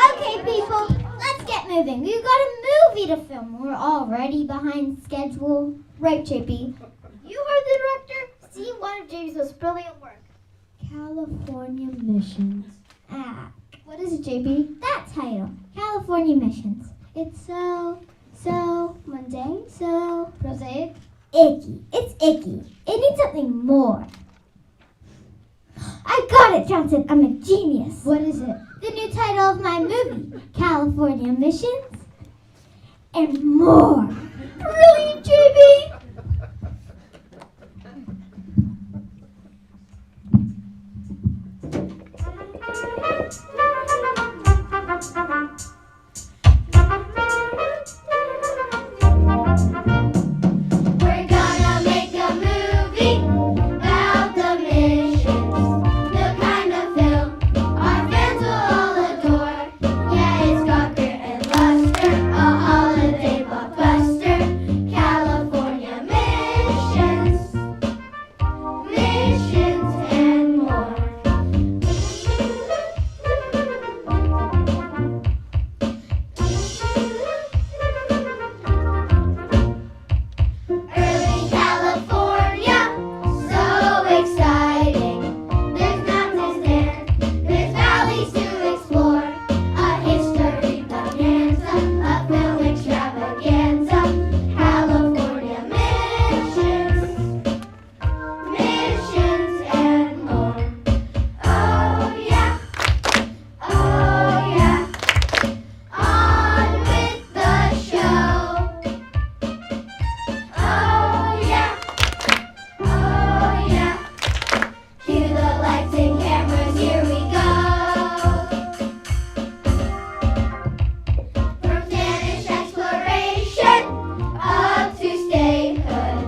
Okay, people, let's get moving. We've got a movie to film. We're already behind schedule. Right, JP. You heard the director? See one of JP's most brilliant work. California Missions. What is it, JP? That title, California Missions. It's so mundane, so Prosaic? icky. It's icky. It needs something more. I got it, Johnson. I'm a genius. What is it? The new title of my movie, California Missions and More. Brilliant, JB! We're gonna make a movie about the missions, the kind of film our fans will all adore. Yeah, it's got grit and luster, a holiday blockbuster. California missions, missions and more. Early California, so exciting. There's mountains there, there's valleys to explore. A history bonanza, a film extravaganza. California missions, missions and more. Oh yeah, oh yeah. On with the show. Oh yeah, oh yeah. Cue the lights and cameras, here we go. From Spanish exploration up to statehood,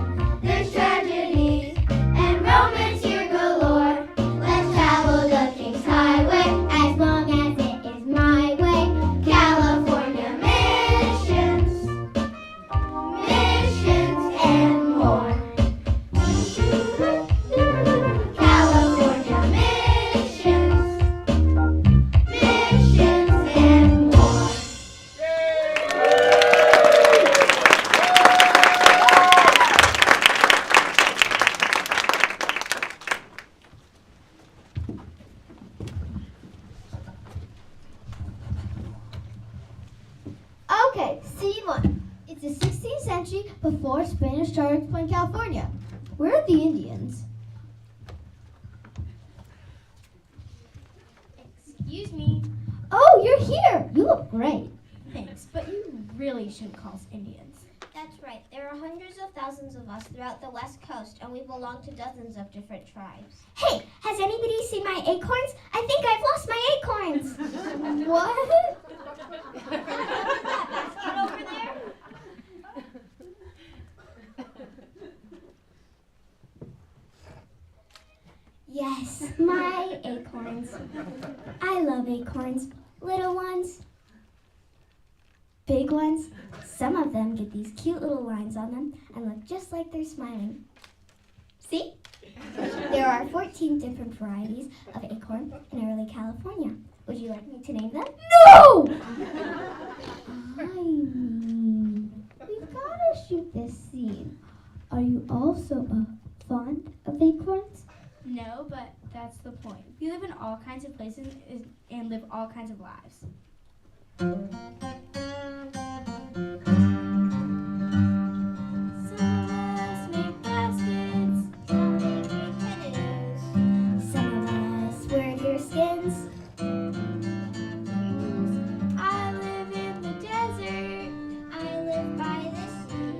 there's tragedies and romance here galore. Let's travel the King's Highway as long as it is my way. California missions, missions and more. California missions, missions and more. Okay, C1. It's the 16th century before Spanish started exploring California. Where are the Indians? Excuse me. Oh, you're here. You look great. Thanks, but you really shouldn't call us Indians. That's right. There are hundreds of thousands of us throughout the West Coast, and we belong to dozens of different tribes. Hey, has anybody seen my acorns? I think I've lost my acorns. What? Basket over there? Yes, my acorns. I love acorns. Little ones, big ones. Some of them get these cute little lines on them and look just like they're smiling. See? There are 14 different varieties of acorn in early California. Would you like me to name them? No! I mean, we've got to shoot this scene. Are you also fond of acorns? No, but that's the point. We live in all kinds of places and live all kinds of lives. Some of us make baskets, some make canoes. Some of us wear deer skins. I live in the desert. I live by the sea.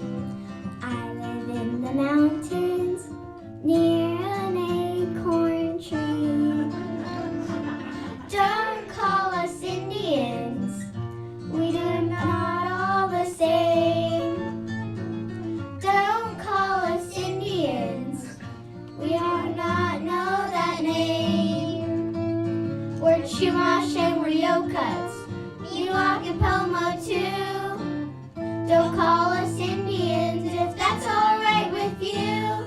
I live in the mountains near an acorn tree. Don't call us Indians. We are not all the same. Don't call us Indians. We are not know that name. We're Chumash and we're Yokuts. Miwok and Pomo too. Don't call us Indians if that's all right with you.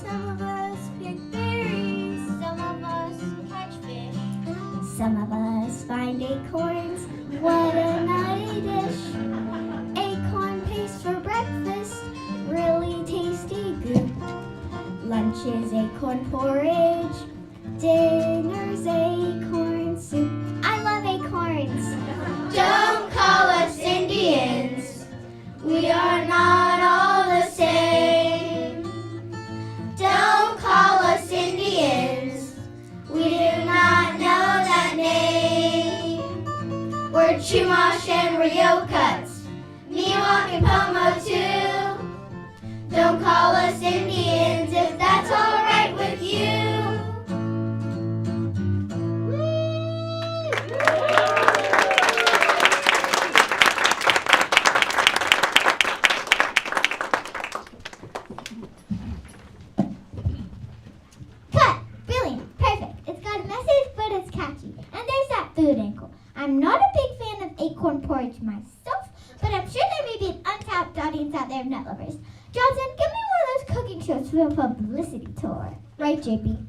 Some of us pick acorns, what a nutty dish. Acorn paste for breakfast, really tasty goop. Lunch is acorn porridge, dinner's acorn soup. I love acorns. Don't call us Indians. We are not all the same. Don't call us Indians. We do not know that name. We're Chumash and Ryokuts, Miwok and Pomo too. Don't call us Indians if that's all right with you. Cut! Brilliant. Perfect. It's got a message, but it's catchy. And there's that food angle. I'm not a big fan of acorn porridge myself, but I'm sure there may be an untapped audience out there of nut lovers. Johnson, give me one of those cooking shows for a publicity tour. Right, JP?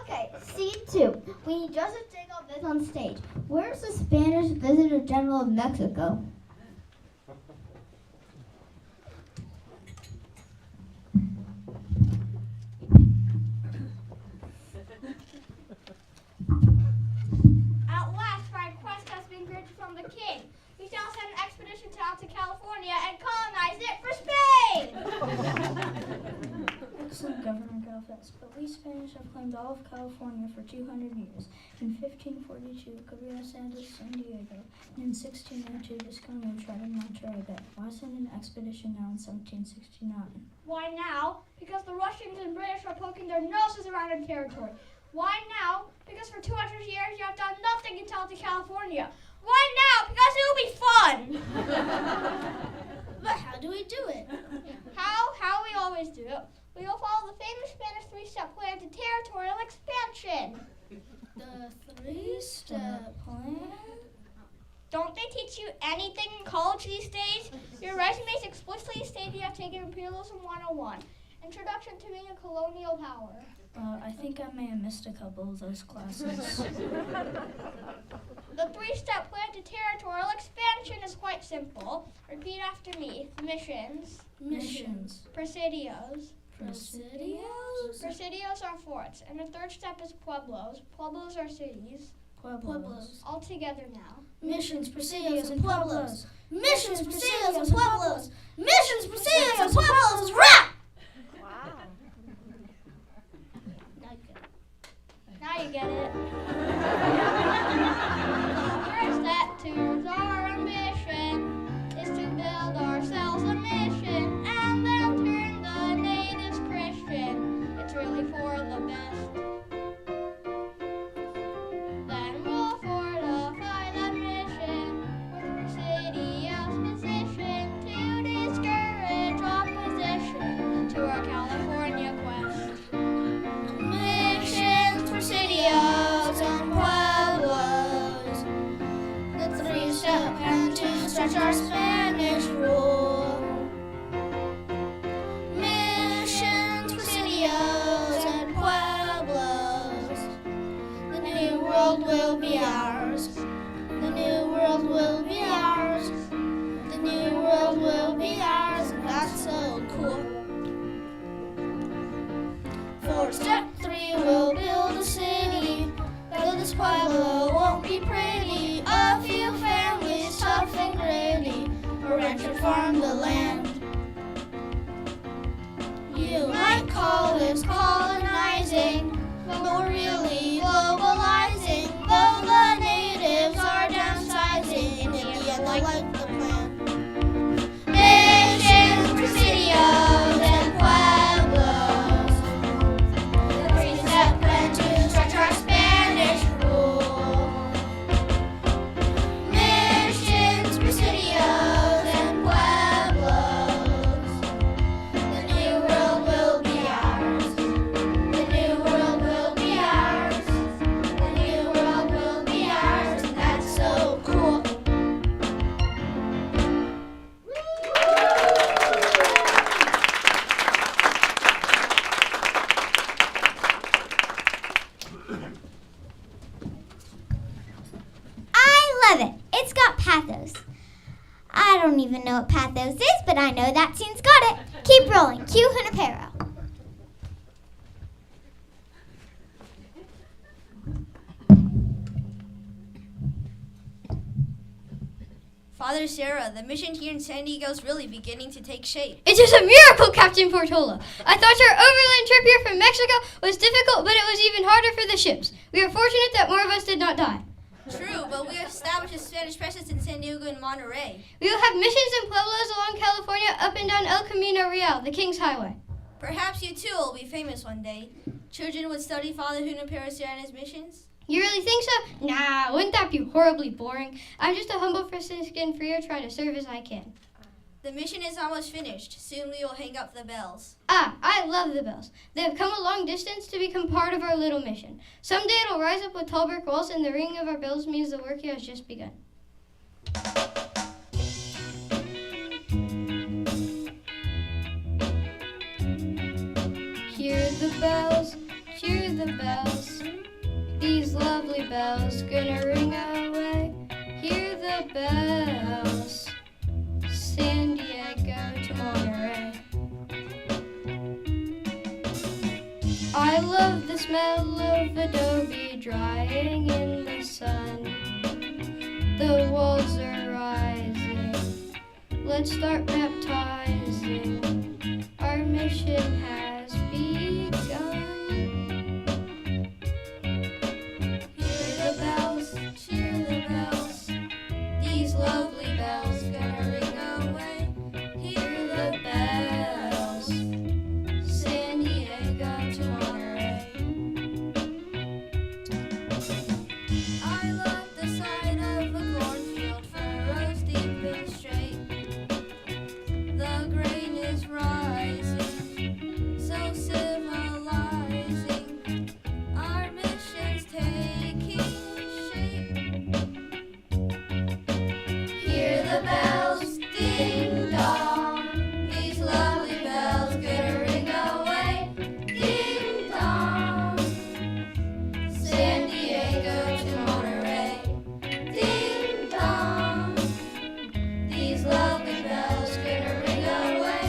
Okay, scene 2. We need Joseph Jacobs on stage. Where's the Spanish Visitor General of Mexico? At last, my request has been granted from the king. We shall send an expedition out to California and colonize it for Spain! Excellent, Governor Galvez, but we Spanish have claimed all of California for 200 years. In 1542, Cabrillo landed San Diego, and in 1602, Visconti tried in Monterey Bay. Why send an expedition now in 1769? Why now? Because the Russians and British are poking their noses around our territory. Why now? Because for 200 years you have done nothing until to California. Why now? Because it will be fun! But how do we do it? How we always do it. We will follow the famous Spanish three-step plan to territorial expansion. The three-step plan? Don't they teach you anything in college these days? Your resumes explicitly state you have taken Imperialism 101, Introduction to Being a Colonial Power. I think I may have missed a couple of those classes. The three-step plan to territorial expansion is quite simple. Repeat after me. Missions. Missions. Presidios. Presidios? Presidios are forts. And the third step is pueblos. Pueblos are cities. Pueblos. All together now. Missions, presidios, and pueblos. Missions, presidios, and pueblos. Missions, presidios, and pueblos. Rap! Now you get it. First step towards our ambition is to build ourselves a mission and then turn the natives Christian. It's really for the best. Then we'll fortify that mission with Presidio's position to discourage opposition to our California quest. Missions, presidios, and pueblos. The three-step plan to stretch our Spanish rule. Missions, presidios, and pueblos. The new world will be ours. The new world will be ours. The new world will be ours, and that's so cool. For step 3, we'll build a city. Though this pueblo won't be pretty, a few families tough and gritty, a rancher farm the land. You might call this colonizing, but we're really globalizing. Though the natives are downsizing, in the end I like the plan. Missions, presidios, and pueblos. The three-step plan to stretch our Spanish rule. Missions, presidios, and pueblos. The new world will be ours. The new world will be ours. Cue Junipero. Father Sarah, the mission here in San Diego is really beginning to take shape. It is a miracle, Captain Portola. I thought our overland trip here from Mexico was difficult, but it was even harder for the ships. We are fortunate that more of us did not die. True, but we established a Spanish presence in San Diego and Monterey. We will have missions in pueblos along California up and down El Camino Real, the King's Highway. Perhaps you too will be famous one day. Children would study Father Junipero Serrano's missions. You really think so? Nah, wouldn't that be horribly boring? I'm just a humble Franciscan friar trying to serve as I can. The mission is almost finished. Soon we will hang up the bells. Ah, I love the bells. They have come a long distance to become part of our little mission. Someday it'll rise up with tall brick walls, and the ringing of our bells means the work here has just begun. Hear the bells, hear the bells. These lovely bells gonna ring away. Hear the bells. San Diego to Monterey. I love the smell of adobe drying in the sun. The walls are rising. Let's start baptizing. Our mission has begun. Hear the bells, cheer the bells. These lovely bells gonna ring away. Hear the bells. San Diego to Monterey. I love the sight of a cornfield, furrows deep and straight. The grain is rising, so civilizing. Our mission's taking shape. Hear the bells, ding dong. These lovely bells gonna ring away. Ding dong. San Diego to Monterey. Ding dong. These lovely bells gonna ring away.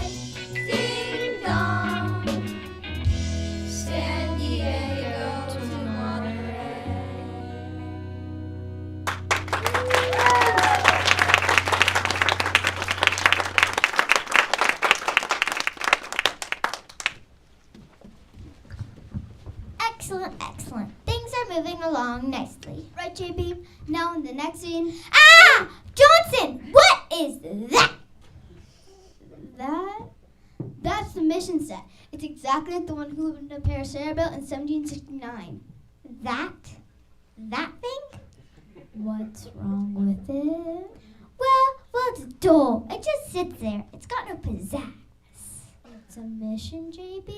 Ding dong. San Diego to Monterey. Excellent, excellent. Things are moving along nicely. Right, JP? Now in the next scene. Ah! Johnson! What is that? That's the mission set. It's exactly like the one Junipero Serra built in 1769. That thing? What's wrong with it? Well, it's dull. It just sits there. It's got no pizzazz. It's a mission, JP.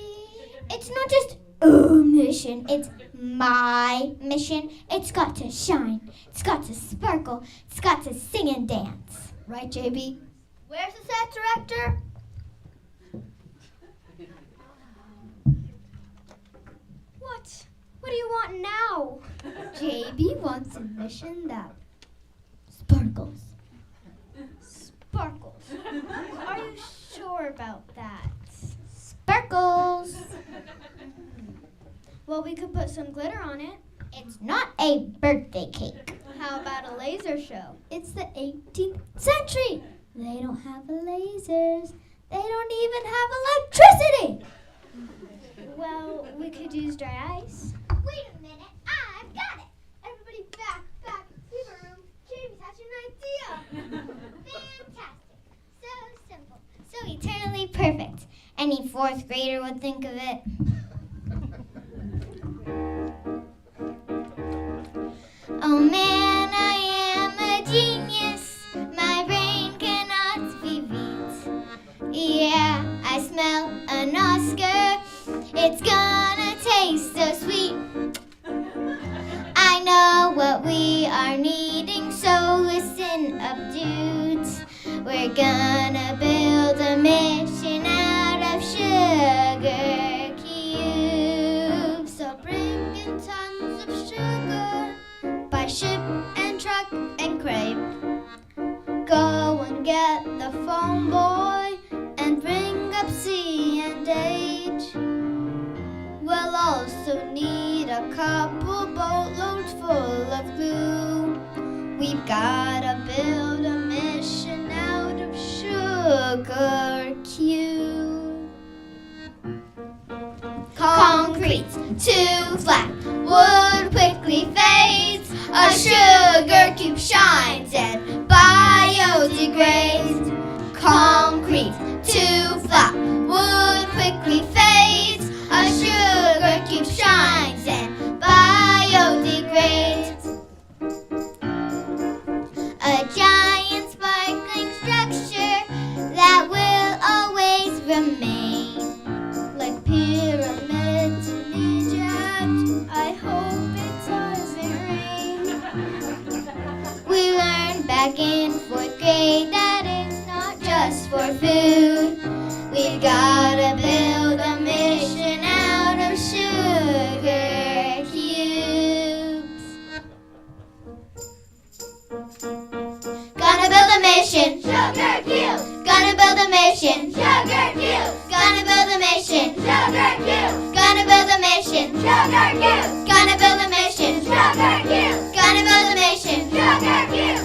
It's not just a mission. It's my mission. It's got to shine. It's got to sparkle. It's got to sing and dance. Right, JP? Where's the set director? What do you want now? JB wants a mission that Sparkles. sparkles. Are you sure about that? Sparkles. Well, we could put some glitter on it. It's not a birthday cake. How about a laser show? It's the 18th century. They don't have lasers. They don't even have electricity. Well, we could use dry ice. Wait a minute. I've got it. Everybody back. Fever room. James has an idea. Fantastic. So simple. So eternally perfect. Any fourth grader would think of it. Oh man, I am a genius. My brain cannot be beat. Yeah, I smell an Oscar. It's gonna taste so sweet. I know what we are needing, so listen up, dudes. We're gonna build a mission out of sugar cubes. So bring in tons of sugar by ship and truck and crate. Go and get the phone boy and bring up C and also need a couple boatloads full of glue. We've gotta build a mission out of sugar cube. Concrete's too flat, wood quickly fades, a sugar cube shines and biodegrades. Concrete's too flat, wood quickly fades, a sugar cube shines and biodegrades. A giant sparkling structure that will always remain, like pyramids in Egypt. I hope it doesn't rain. We learned back in 4th grade that it's not just for food. We've gotta build a mission out of sugar cubes. Gonna build a mission, sugar cubes. Gonna build a mission, sugar cubes. Gonna build a mission, sugar cubes. Gonna build a mission, sugar cubes. Gonna build a mission, sugar cubes. Gonna build a mission, sugar cubes. Gonna build a mission, sugar cubes.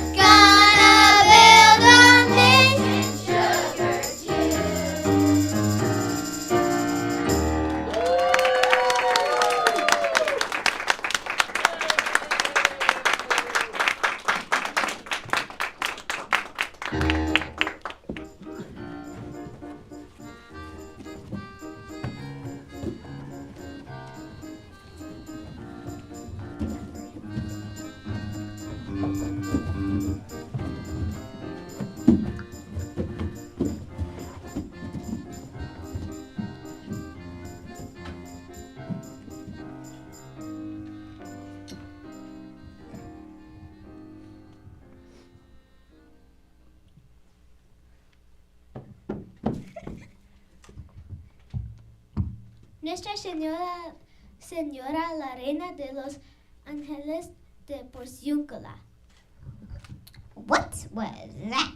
Nuestra Señora la Reina de los Ángeles de Porciúncula. What was that?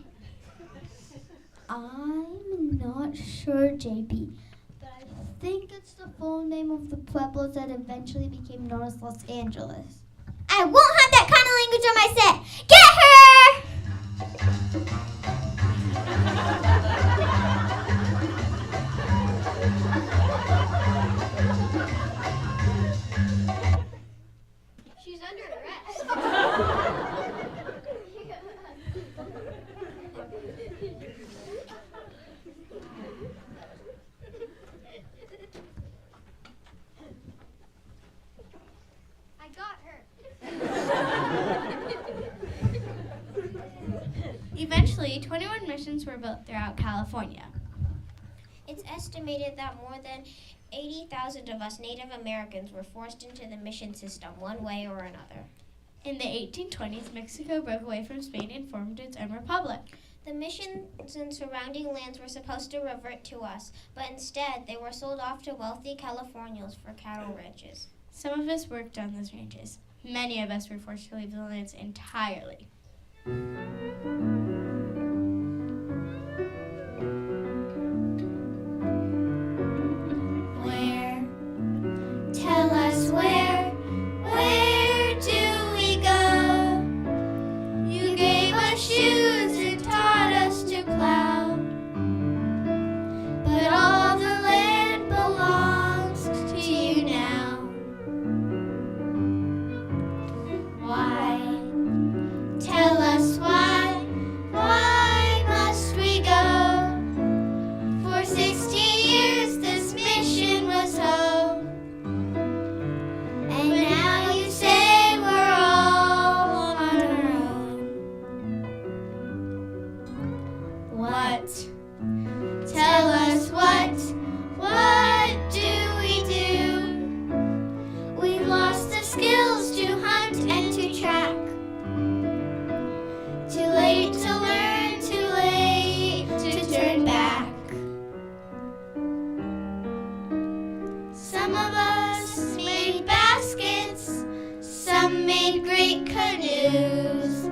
I'm not sure, JP, but I think it's the full name of the pueblos that eventually became known as Los Angeles. I won't have that kind of language on my set. Get her! She's under arrest. I got her. Eventually, 21 missions were built throughout California. It's estimated that more than 80,000 of us Native Americans were forced into the mission system one way or another. In the 1820s, Mexico broke away from Spain and formed its own republic. The missions and surrounding lands were supposed to revert to us, but instead they were sold off to wealthy Californians for cattle ranches. Some of us worked on those ranches. Many of us were forced to leave the lands entirely. Where? Tell us where. Where do we go? You gave us shoes and taught us to plow. But all the land belongs to you now. Why? Tell us why. Why must we go? For 60 years this mission was home. And now you say we're all on our own. What? Tell us what? What do we do? We've lost the skills to hunt and to track. Too late to learn, too late to turn back. Some of us made baskets, some made great canoes.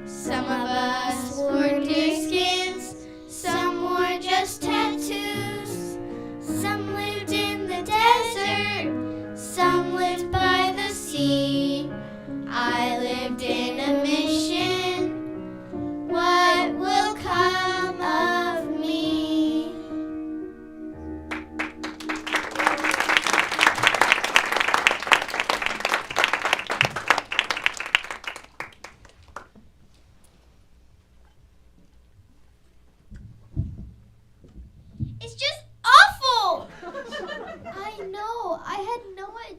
Some of us wore deer skins, some wore just tattoos. Some lived in the desert, some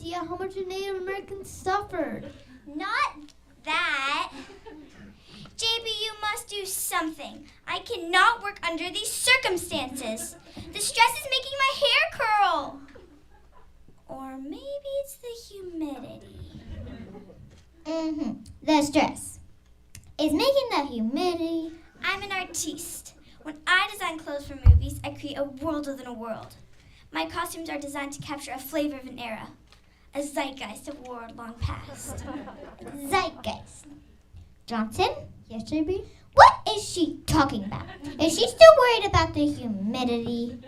idea how much the Native Americans suffered. Not that. JB, you must do something. I cannot work under these circumstances. The stress is making my hair curl. Or maybe it's the humidity. The stress is making the humidity. I'm an artiste. When I design clothes for movies, I create a world within a world. My costumes are designed to capture a flavor of an era, a zeitgeist of war long past. Zeitgeist. Johnson, Yes, JB? what is she talking about? Is she still worried about the humidity?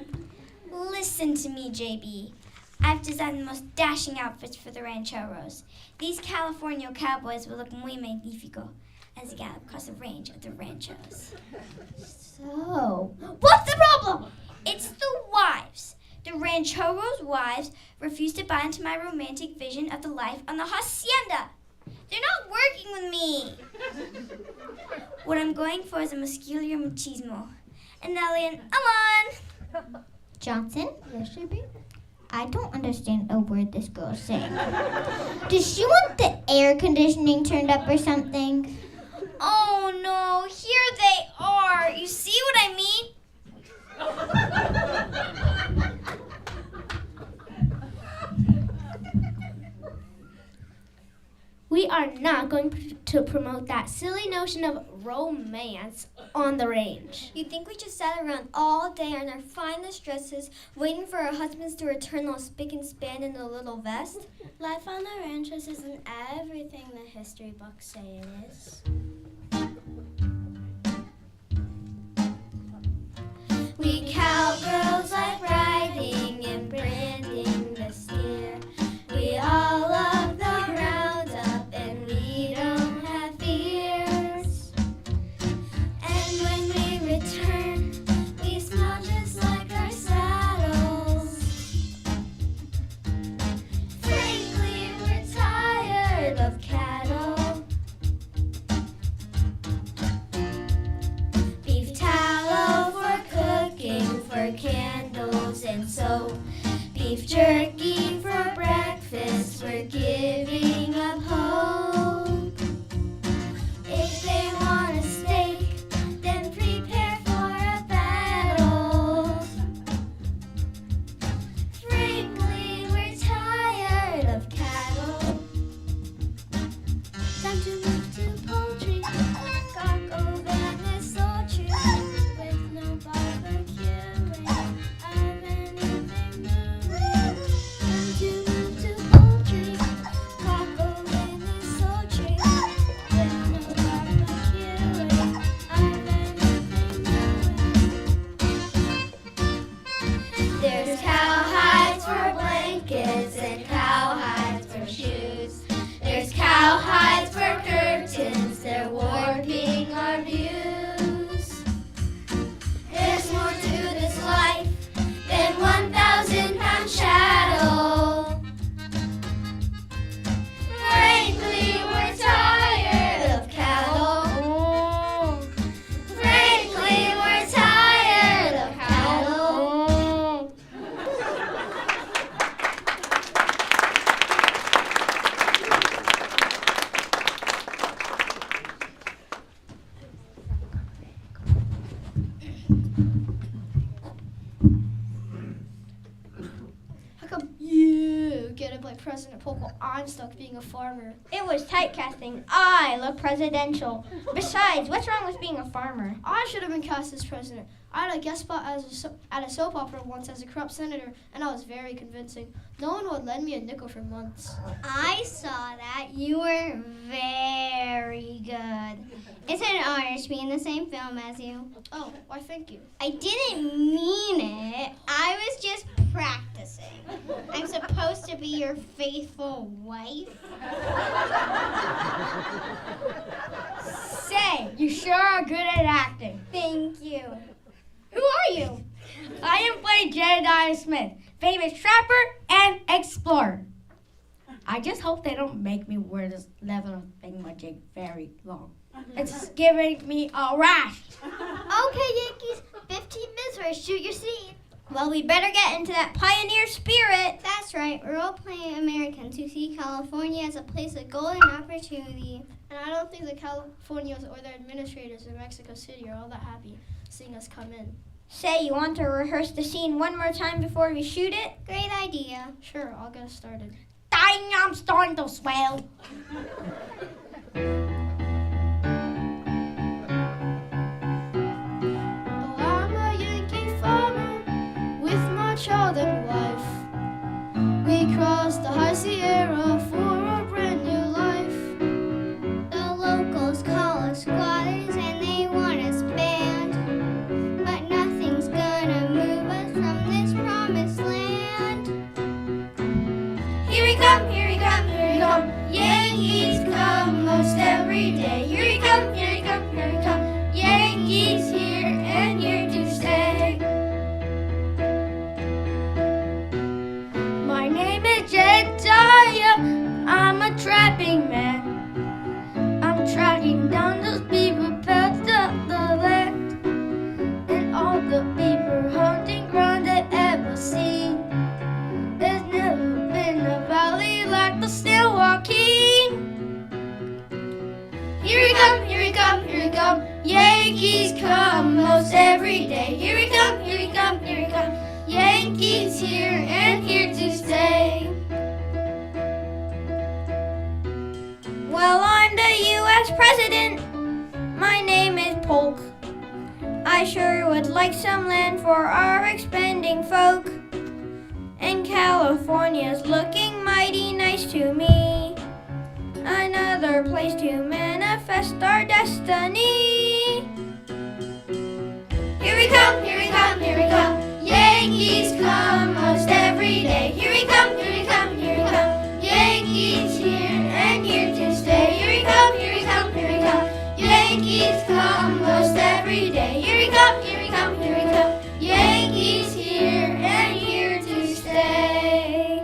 Listen to me, JB. I've designed the most dashing outfits for the rancheros. These California cowboys will look muy magnifico as they gallop across the range of the ranchos. So, what's the problem? It's the wives. The rancheros' wives refuse to buy into my romantic vision of the life on the hacienda. They're not working with me. What I'm going for is a muscular machismo. An alien, Alon! Johnson, Yes, JB? I don't understand a word this girl is saying. Does she want the air conditioning turned up or something? Oh no, here they are. You see what I mean? We are not going to promote that silly notion of romance on the range. You think we just sat around all day on our finest dresses, waiting for our husbands to return all spick and span in a little vest? Life on the ranches isn't everything the history books say it is. We cowgirls like riding and branding the steer. We all love the roundup and we don't have fears. And when we return, we smell just like our saddles. Frankly, we're tired of cattle. Beef tallow for cooking, for candles and soap. Beef jerky for breakfast, we're giving up hope. If they want a steak, then prepare for a battle. Frankly, we're tired of cattle. Time to move to poultry, cock over and sultry, with no barbecuing of anything new. Time to move to poultry, cock over and sultry, with no barbecuing of anything new. There's cowhides for blankets and cowhides for shoes. There's cowhides for curtains, they're warping our views. There's more to this life than 1,000-pound chattel. Frankly, we're tired of cattle. Frankly, we're tired of cattle. How come you get it by President Polk? I'm stuck being a farmer. It was typecasting. I look presidential. Besides, what's wrong with being a farmer? I should have been cast as president. I had a guest spot at a soap opera once as a corrupt senator, and I was very convincing. No one would lend me a nickel for months. I saw that. You were very good. It's an honor to be in the same film as you. Oh, why thank you. I didn't mean it. I was just practicing. I'm supposed to be your faithful wife. Say, you sure are good at acting. Thank you. Who are you? I am playing Jedediah Smith, famous trapper and explorer. I just hope they don't make me wear this leather thingamajig very long. It's giving me a rash. Okay, Yankees, 15 minutes or I shoot your scene. Well, we better get into that pioneer spirit. That's right. We're all playing Americans who see California as a place of golden opportunity. And I don't think the Californians or their administrators in Mexico City are all that happy seeing us come in. Say, you want to rehearse the scene one more time before we shoot it? Great idea. Sure, I'll get us started. Dang, I'm starting to swell. Oh, I'm a Yankee farmer with my child and wife. We crossed the high Sierra for a brand new life. The locals call us squatters and they want us banned. But nothing's gonna move us from this promised land. Here we come, here we come, here we come. Yankees come most every day. Here we come, here we come, here we come. Yankees here and here to stay. My name is Jedediah. I'm a trapping man. I'm tracking down those beaver pelts of the land. And all the beaver hunting ground I've ever seen. There's never been a valley like the San Joaquin. Here we come, here we come, here we come. Yankees come most every day. Here we come, here we come, here we come. Yankees here and here to stay. Well, I'm the U.S. President. My name is Polk. I sure would like some land for our expanding folk. And California's looking mighty nice to me. Another place to manifest our destiny. Here we come, here we come, here we come. Yankees come most every day. Here we come, here we come, here we come. Yankees here and here to stay. Here we come, here we come, here we come. Yankees come most every day. Here we come, here we come, here we come. Yankees here and here to stay.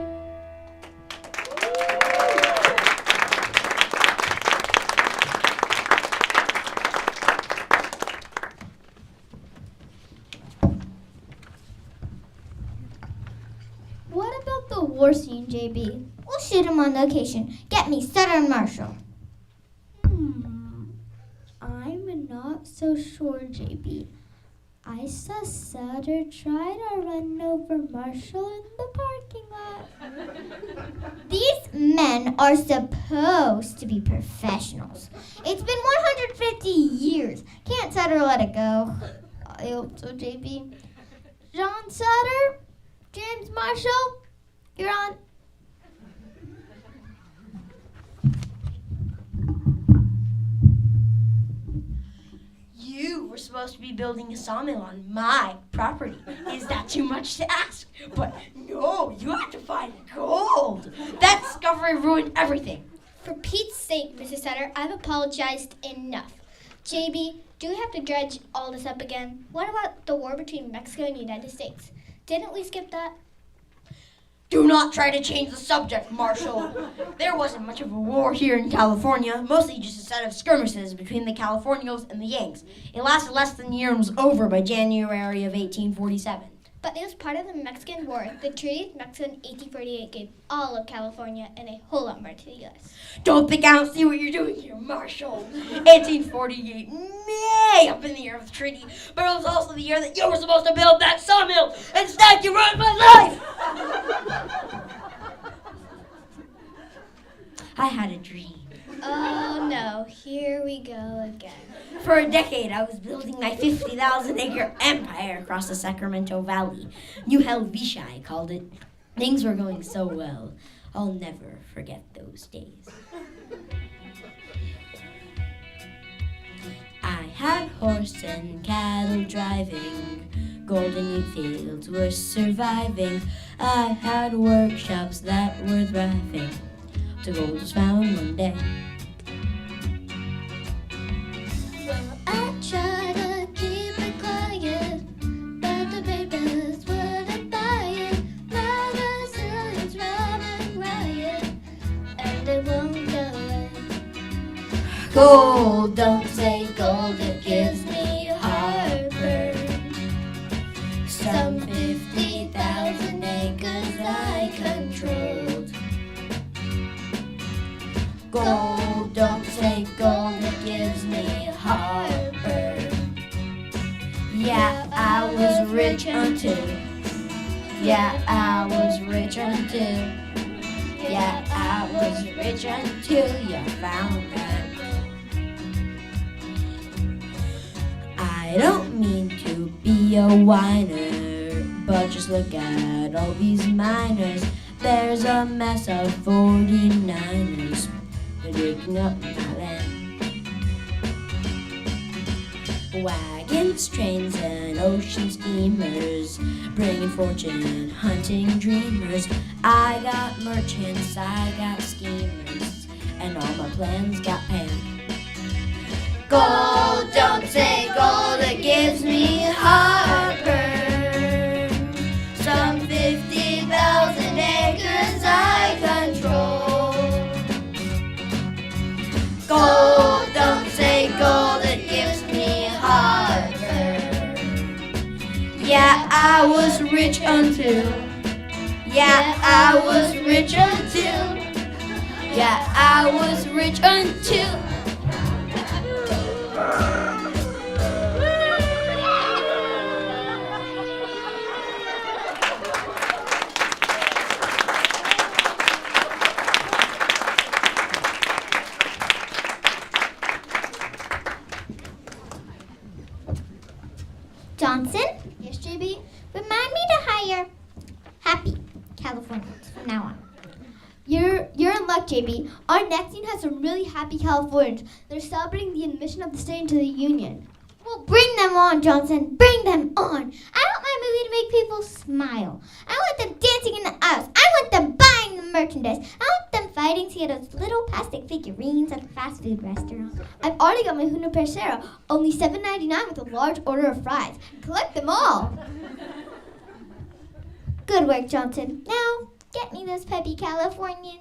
What about the war scene, JB? We'll shoot him on location. Get me Sutter and Marshall. I'm not so sure, JB. I saw Sutter try to run over Marshall in the parking lot. These men are supposed to be professionals. It's been 150 years. Can't Sutter let it go? I hope so, JB. John Sutter? James Marshall? You're on. You were supposed to be building a sawmill on my property. Is that too much to ask? But no, you had to find gold. That discovery ruined everything. For Pete's sake, Mrs. Sutter, I've apologized enough. JB, do we have to dredge all this up again? What about the war between Mexico and the United States? Didn't we skip that? Do not try to change the subject, Marshall. There wasn't much of a war here in California, mostly just a set of skirmishes between the Californios and the Yanks. It lasted less than a year and was over by January of 1847. But it was part of the Mexican War. The Treaty of Mexico in 1848 gave all of California and a whole lot more to the U.S. Don't think I don't see what you're doing here, Marshall. 1848 may up in the year of the treaty, but it was also the year that you were supposed to build that sawmill. Instead, you ruined my life. I had a dream. Oh no, here we go again. For a decade, I was building my 50,000-acre empire across the Sacramento Valley. New Helvetia, I called it. Things were going so well. I'll never forget those days. I had horse and cattle driving. Golden wheat fields were surviving. I had workshops that were thriving. The gold was found one day. I try to keep it quiet, but the papers wouldn't buy it. Magazines running riot, and it won't go away. Gold, don't say gold, it gives me heartburn. Some 50 'cause I controlled. Gold, don't say gold, it gives me heartburn. Yeah, I was rich until. Yeah, I was rich until. Yeah, I was rich until you found me. I don't mean to be a whiner, but just look at all these miners. There's a mess of 49ers. They're digging up my land. Wagons, trains, and ocean steamers, bringing fortune, hunting dreamers. I got merchants, I got schemers, and all my plans got panned. Gold, don't say gold, it gives me heartburn. Some 50,000 acres I control. Gold, don't say gold, it gives me heartburn. Yeah, I was rich until. Yeah, I was rich until. Yeah, I was rich until. Johnson, Yes, JB? remind me to hire happy Californians from now on. You're in luck, JB. Our next scene has some really happy Californians. They're celebrating the admission of the state into the Union. Well, bring them on, Johnson. Bring them on. I want my movie to make people smile. I want them dancing in the aisles. I want them buying the merchandise. I want them fighting to get those little plastic figurines at the fast food restaurant. I've already got my Huna Percero, only $7.99 with a large order of fries. Collect them all. Good work, Johnson. Now, get me those peppy Californians.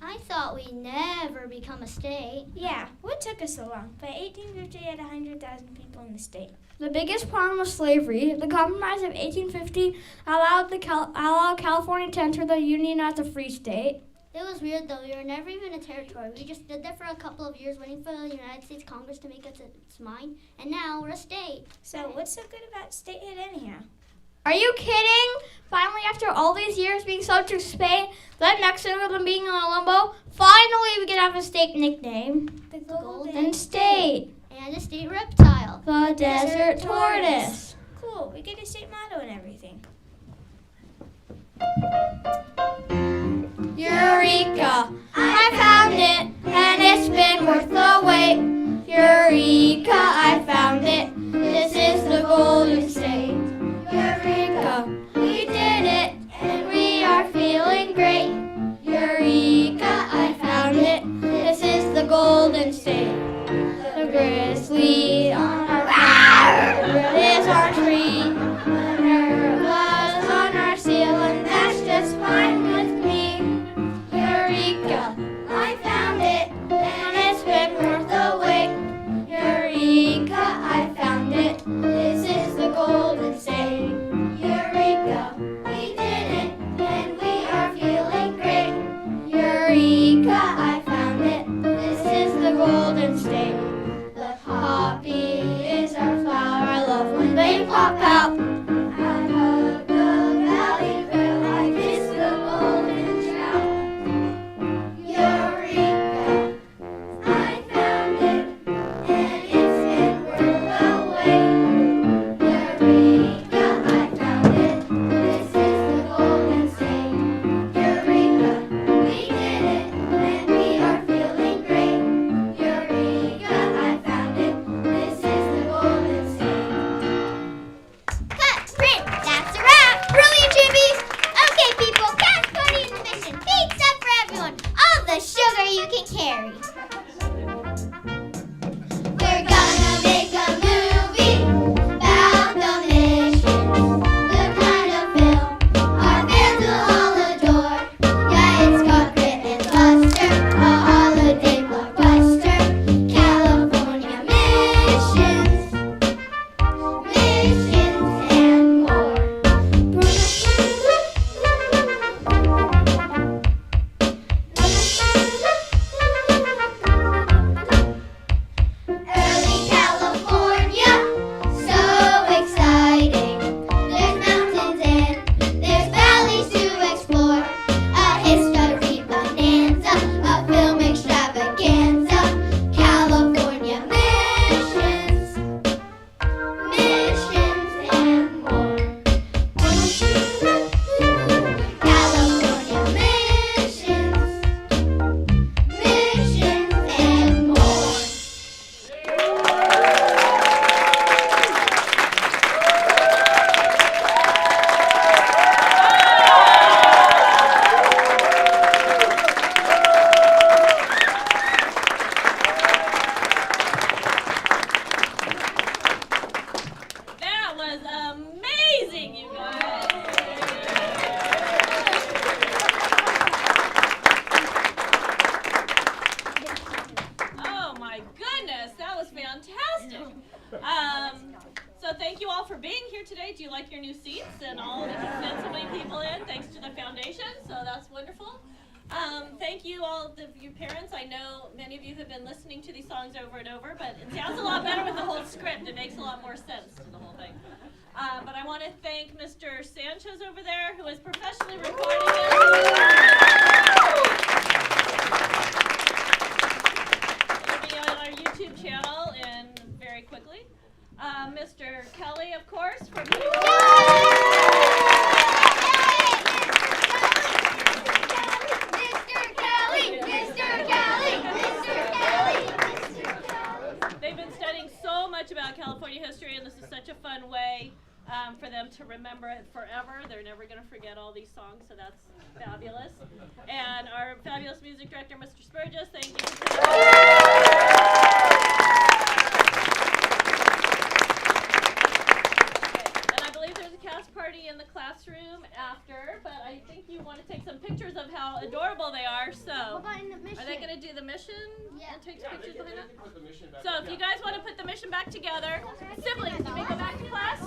I thought we'd never become a state. Yeah, what took us so long? By 1850, had 100,000 people in the state. The biggest problem was slavery. The Compromise of 1850 allowed California to enter the Union as a free state. It was weird though. We were never even a territory. We just stood there for a couple of years waiting for the United States Congress to make us its mind, and now we're a state. So what's so good about statehood anyhow? Are you kidding? Finally, after all these years being sold to Spain, then Mexico, then being in a limbo, finally we can have a state nickname. The Golden State. And a state reptile. The Desert Tortoise. Cool, we get a state motto and everything. Eureka! I found it, and it's been worth the wait. Eureka! I found it. This is the Golden State. Eureka! We did it, and we are feeling great. Eureka! I found it. This is the Golden State. The grizzly on our is our tree. The was on our seal, and that's just fine with me. Eureka! I found it, and it's been worth the wait. Eureka! I found it. This is the Golden State. Eureka! We did it, and we are feeling great. Eureka! I found it. This is the Golden State. The poppy So thank you all for being here today. Do you like your new seats and all that you fit so many people in thanks to the foundation? So that's wonderful. Thank you all of your parents. I know many of you have been listening to these songs over and over, but it sounds a lot better with the whole script. It makes a lot more sense to the whole thing. But I want to thank Mr. Sanchez over there, who is professionally recording this. It'll be on our YouTube channel and very quickly. Mr. Kelly, of course, from They've been studying so much about California history, and this is such a fun way for them to remember it forever. They're never going to forget all these songs, so that's fabulous. And our fabulous music director, Mr. Spurgis, thank you. And I believe there's a cast party in the classroom after, but I think you want to take some pictures of how adorable they are. So, are they going to do the mission? Yeah. And take pictures behind it? So, if you guys want to put the mission back together, siblings, you may go back to class.